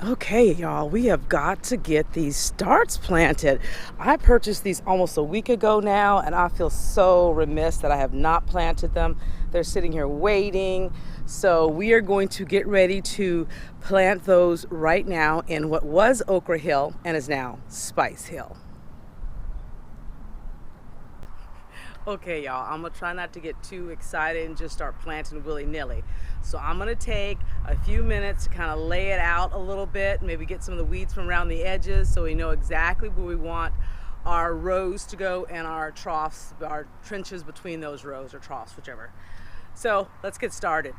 Okay, y'all, we have got to get these starts planted. I purchased these almost a week ago now, and I feel so remiss that I have not planted them. They're sitting here waiting. So we are going to get ready to plant those right now in what was Okra Hill and is now Spice Hill. Okay, y'all, I'm gonna try not to get too excited and just start planting willy-nilly. So I'm gonna take a few minutes to kind of lay it out a little bit, maybe get some of the weeds from around the edges so we know exactly where we want our rows to go and our troughs, our trenches between those rows or troughs, whichever. So let's get started.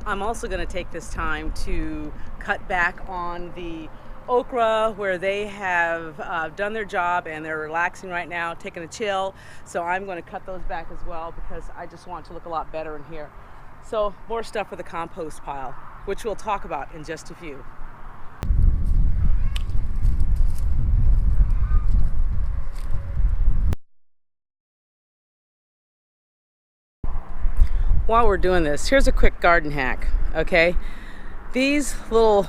I'm also going to take this time to cut back on the okra where they have done their job and they're relaxing right now, taking a chill. So I'm going to cut those back as well because I just want it to look a lot better in here. So more stuff for the compost pile, which we'll talk about in just a few. While we're doing this, here's a quick garden hack, okay? These little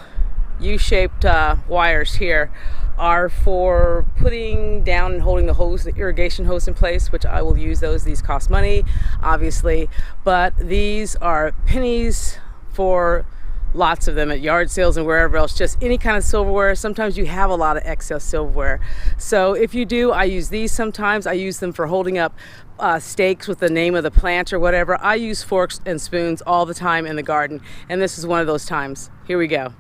U-shaped wires here are for putting down and holding the hose, the irrigation hose in place, which I will use those. These cost money, obviously, but these are pennies for lots of them at yard sales and wherever else, just any kind of silverware. Sometimes you have a lot of excess silverware. So if you do, I use these sometimes. I use them for holding up stakes with the name of the plant or whatever. I use forks and spoons all the time in the garden, and this is one of those times. Here we go.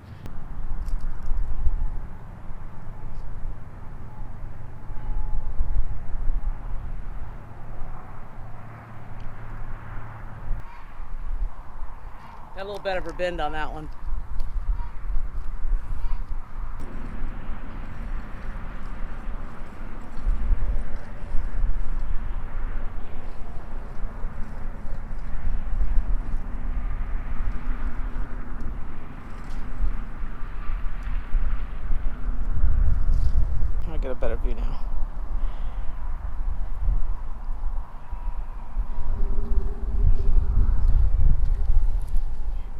Got a little bit of a bend on that one. I'll get a better view now.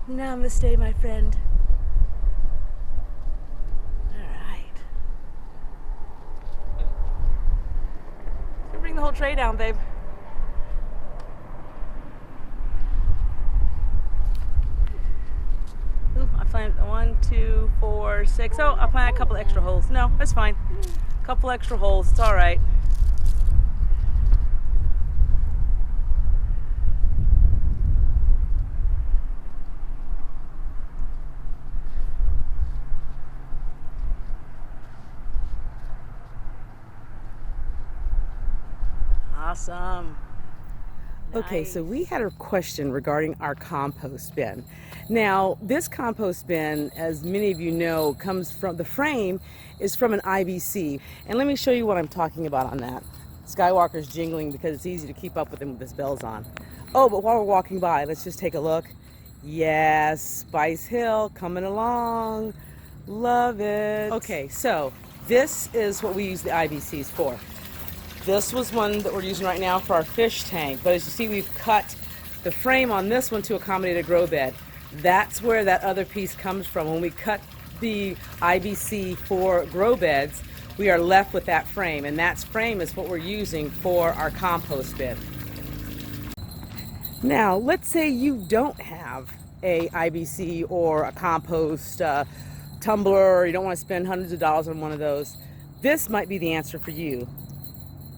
Namaste, my friend. All right. So bring the whole tray down, babe. Ooh, I planted 1, 2, 4, 6. Oh, I planted a couple extra holes. No, that's fine. A couple extra holes. It's all right. Awesome. Okay, so we had a question regarding our compost bin. Now, this compost bin, as many of you know, comes from, the frame is from an IBC. And let me show you what I'm talking about on that. Skywalker's jingling because it's easy to keep up with him with his bells on. Oh, but while we're walking by, let's just take a look. Yes, Spice Hill coming along. Love it. Okay, so this is what we use the IBCs for. This was one that we're using right now for our fish tank, but as you see, we've cut the frame on this one to accommodate a grow bed. That's where that other piece comes from. When we cut the IBC for grow beds, we are left with that frame, and that frame is what we're using for our compost bin. Now, let's say you don't have a IBC or a compost tumbler, or you don't want to spend hundreds of dollars on one of those. This might be the answer for you.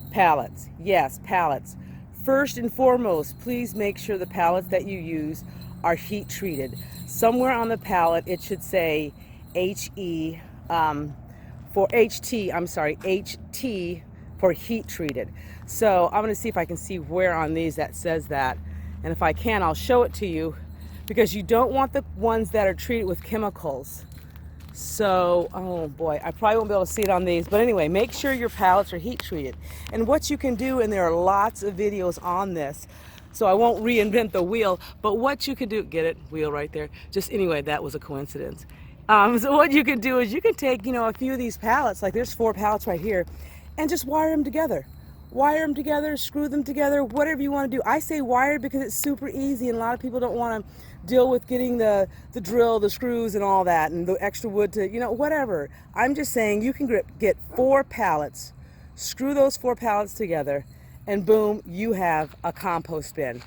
Pallets. Yes, pallets. First and foremost, please make sure the pallets that you use are heat treated. Somewhere on the pallet it should say HT for heat treated. So I'm going to see if I can see where on these that says that, and if I can, I'll show it to you, because you don't want the ones that are treated with chemicals. So, oh boy, I probably won't be able to see it on these, but anyway, make sure your pallets are heat treated. And what you can do, and there are lots of videos on this, so I won't reinvent the wheel, but what you can do, get it, wheel right there, just anyway, that was a coincidence. So what you can do is you can take, a few of these pallets, like there's 4 pallets right here, and just wire them together. Wire them together, screw them together, whatever you want to do. I say wired because it's super easy, and a lot of people don't want to deal with getting the drill, the screws, and all that, and the extra wood to, whatever. I'm just saying you can get 4 pallets, screw those 4 pallets together, and boom, you have a compost bin.